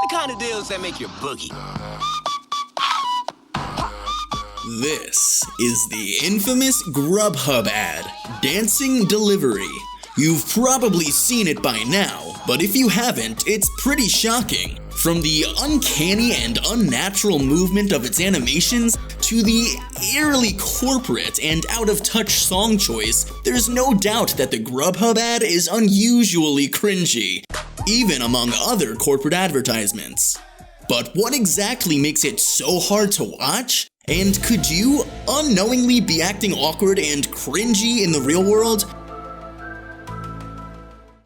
The kind of deals that make you boogie. This is the infamous Grubhub ad, Dancing Delivery. You've probably seen it by now, but if you haven't, it's pretty shocking. From the uncanny and unnatural movement of its animations to the eerily corporate and out-of-touch song choice, there's no doubt that the Grubhub ad is unusually cringy, even among other corporate advertisements. But what exactly makes it so hard to watch? And could you unknowingly be acting awkward and cringy in the real world?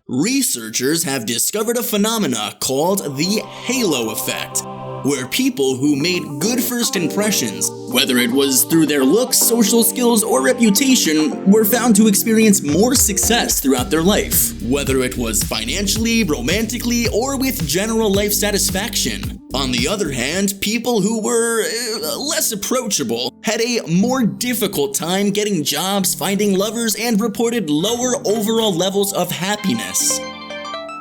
Researchers have discovered a phenomena called the halo effect, where people who made good first impressions, whether it was through their looks, social skills, or reputation, were found to experience more success throughout their life, whether it was financially, romantically, or with general life satisfaction. On the other hand, people who were less approachable had a more difficult time getting jobs, finding lovers, and reported lower overall levels of happiness.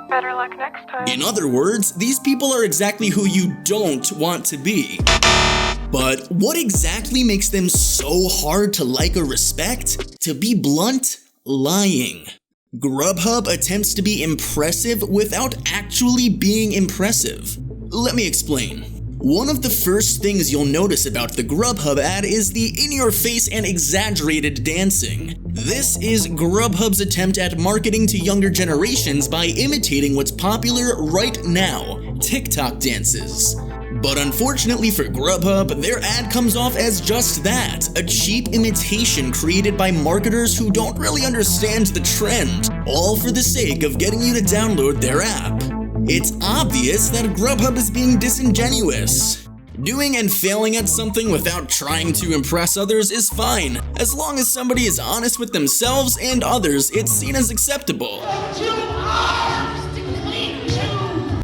Better luck next time. In other words, these people are exactly who you don't want to be. But what exactly makes them so hard to like or respect? To be blunt, lying. Grubhub attempts to be impressive without actually being impressive. Let me explain. One of the first things you'll notice about the Grubhub ad is the in-your-face and exaggerated dancing. This is Grubhub's attempt at marketing to younger generations by imitating what's popular right now, TikTok dances. But unfortunately for Grubhub, their ad comes off as just that, a cheap imitation created by marketers who don't really understand the trend, all for the sake of getting you to download their app. It's obvious that Grubhub is being disingenuous. Doing and failing at something without trying to impress others is fine. As long as somebody is honest with themselves and others, it's seen as acceptable.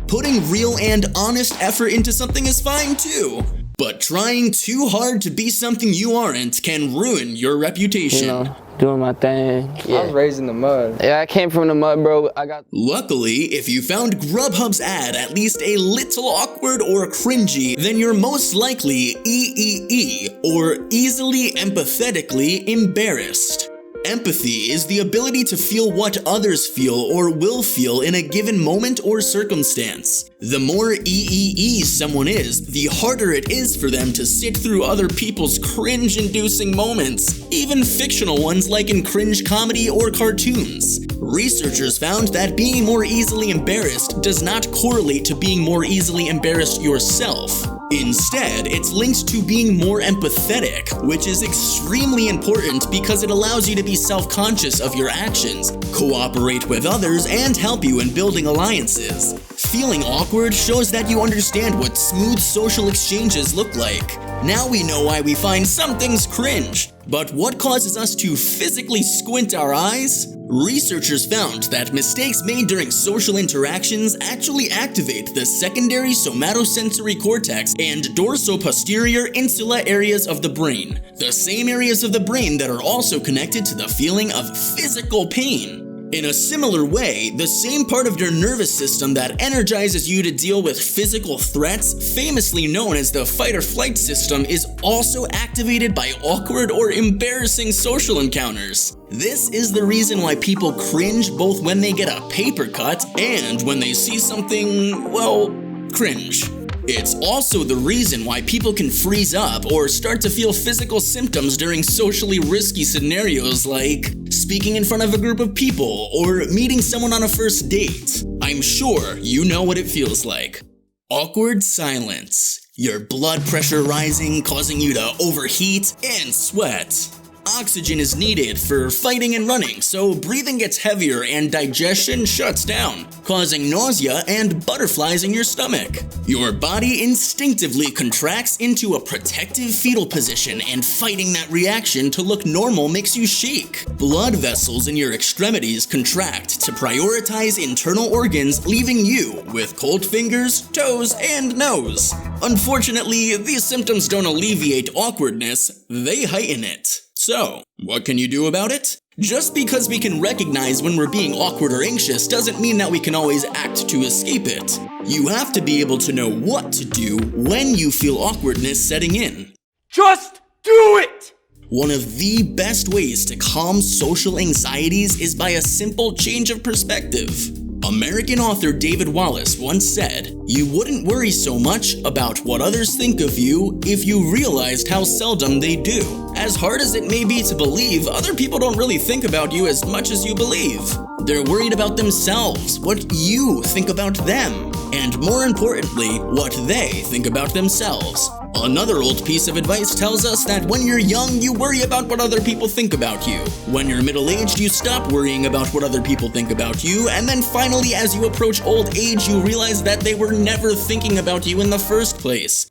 Putting real and honest effort into something is fine too. But trying too hard to be something you aren't can ruin your reputation. You know, doing my thing. Yeah. I was raised in the mud. Yeah, I came from the mud, bro. Luckily, if you found Grubhub's ad at least a little awkward or cringy, then you're most likely EEE, or easily empathetically embarrassed. Empathy is the ability to feel what others feel or will feel in a given moment or circumstance. The more EEE someone is, the harder it is for them to sit through other people's cringe-inducing moments, even fictional ones like in cringe comedy or cartoons. Researchers found that being more easily embarrassed does not correlate to being more easily embarrassed yourself. Instead, it's linked to being more empathetic, which is extremely important because it allows you to be self-conscious of your actions, cooperate with others, and help you in building alliances. Feeling awkward shows that you understand what smooth social exchanges look like. Now we know why we find some things cringe. But what causes us to physically squint our eyes? Researchers found that mistakes made during social interactions actually activate the secondary somatosensory cortex and dorsoposterior insula areas of the brain, the same areas of the brain that are also connected to the feeling of physical pain. In a similar way, the same part of your nervous system that energizes you to deal with physical threats, famously known as the fight or flight system, is also activated by awkward or embarrassing social encounters. This is the reason why people cringe both when they get a paper cut and when they see something, well, cringe. It's also the reason why people can freeze up or start to feel physical symptoms during socially risky scenarios like speaking in front of a group of people or meeting someone on a first date. I'm sure you know what it feels like. Awkward silence. Your blood pressure rising, causing you to overheat and sweat. Oxygen is needed for fighting and running, so breathing gets heavier and digestion shuts down, causing nausea and butterflies in your stomach. Your body instinctively contracts into a protective fetal position, and fighting that reaction to look normal makes you shake. Blood vessels in your extremities contract to prioritize internal organs, leaving you with cold fingers, toes, and nose. Unfortunately, these symptoms don't alleviate awkwardness, they heighten it. So, what can you do about it? Just because we can recognize when we're being awkward or anxious doesn't mean that we can always act to escape it. You have to be able to know what to do when you feel awkwardness setting in. Just do it! One of the best ways to calm social anxieties is by a simple change of perspective. American author David Wallace once said, "You wouldn't worry so much about what others think of you if you realized how seldom they do." As hard as it may be to believe, other people don't really think about you as much as you believe. They're worried about themselves, what you think about them, and more importantly, what they think about themselves. Another old piece of advice tells us that when you're young, you worry about what other people think about you. When you're middle-aged, you stop worrying about what other people think about you, and then finally, as you approach old age, you realize that they were never thinking about you in the first place.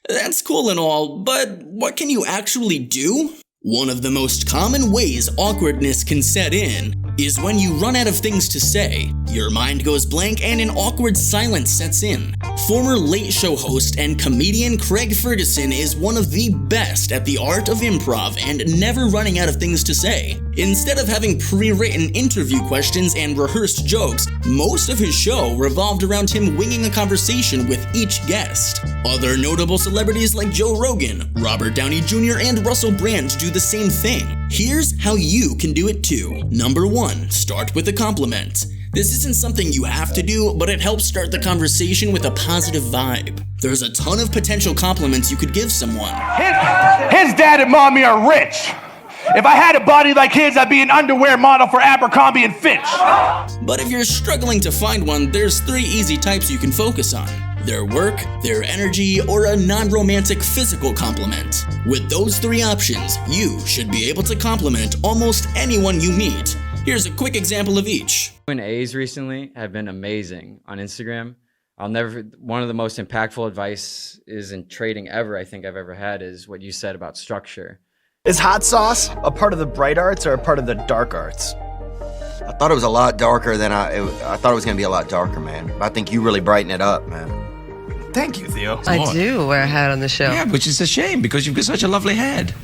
That's cool and all, but what can you actually do? One of the most common ways awkwardness can set in is when you run out of things to say. Your mind goes blank and an awkward silence sets in. Former Late Show host and comedian Craig Ferguson is one of the best at the art of improv and never running out of things to say. Instead of having pre-written interview questions and rehearsed jokes, most of his show revolved around him winging a conversation with each guest. Other notable celebrities like Joe Rogan, Robert Downey Jr., and Russell Brand do the same thing. Here's how you can do it too. Number 1, start with a compliment. This isn't something you have to do, but it helps start the conversation with a positive vibe. There's a ton of potential compliments you could give someone. His dad and mommy are rich. If I had a body like his, I'd be an underwear model for Abercrombie and Fitch. But if you're struggling to find one, there's 3 easy types you can focus on: their work, their energy, or a non-romantic physical compliment. With those 3 options, you should be able to compliment almost anyone you meet. Here's a quick example of each. Q&As recently have been amazing on Instagram. One of the most impactful advice is in trading ever, I think I've ever had, is what you said about structure. Is hot sauce a part of the bright arts or a part of the dark arts? I thought it was a lot darker than I thought it was going to be a lot darker, man. I think you really brighten it up, man. Thank you, Theo. I do wear a hat on the show. Yeah, which is a shame because you've got such a lovely head.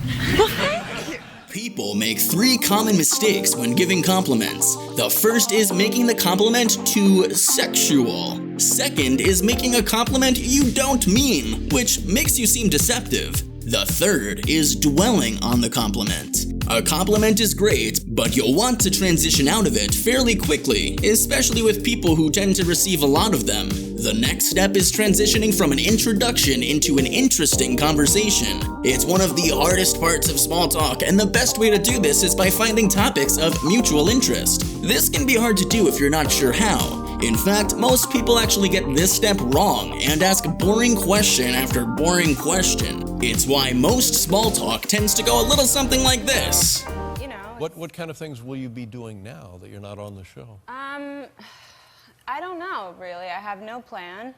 People make 3 common mistakes when giving compliments. The first is making the compliment too sexual. Second is making a compliment you don't mean, which makes you seem deceptive. The third is dwelling on the compliment. A compliment is great, but you'll want to transition out of it fairly quickly, especially with people who tend to receive a lot of them. The next step is transitioning from an introduction into an interesting conversation. It's one of the hardest parts of small talk, and the best way to do this is by finding topics of mutual interest. This can be hard to do if you're not sure how. In fact, most people actually get this step wrong and ask boring question after boring question. It's why most small talk tends to go a little something like this. You know. What kind of things will you be doing now that you're not on the show? I don't know, really. I have no plan.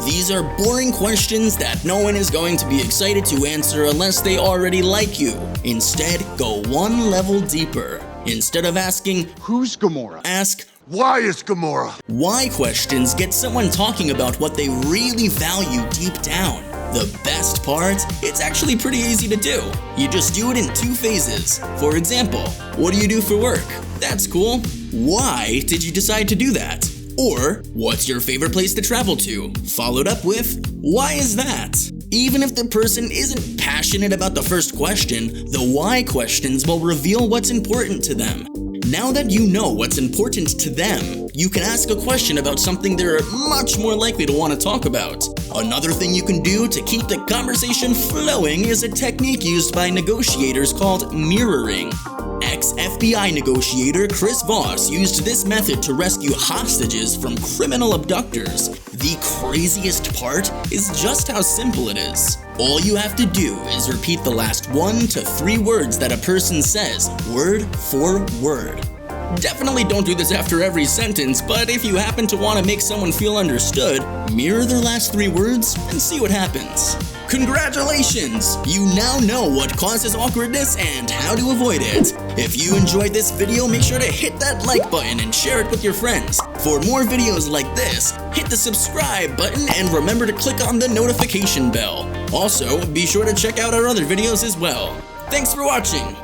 These are boring questions that no one is going to be excited to answer unless they already like you. Instead, go one level deeper. Instead of asking, "Who's Gamora?" ask, "Why is Gamora?" Why questions get someone talking about what they really value deep down. The best part? It's actually pretty easy to do. You just do it in 2 phases. For example, what do you do for work? That's cool. Why did you decide to do that? Or, what's your favorite place to travel to? Followed up with, why is that? Even if the person isn't passionate about the first question, the why questions will reveal what's important to them. Now that you know what's important to them, you can ask a question about something they're much more likely to want to talk about. Another thing you can do to keep the conversation flowing is a technique used by negotiators called mirroring. Ex-FBI negotiator Chris Voss used this method to rescue hostages from criminal abductors. The craziest part is just how simple it is. All you have to do is repeat the last 1 to 3 words that a person says, word for word. Definitely don't do this after every sentence, but if you happen to want to make someone feel understood, mirror their last 3 words and see what happens. Congratulations! You now know what causes awkwardness and how to avoid it. If you enjoyed this video, make sure to hit that like button and share it with your friends. For more videos like this, hit the subscribe button and remember to click on the notification bell. Also, be sure to check out our other videos as well. Thanks for watching!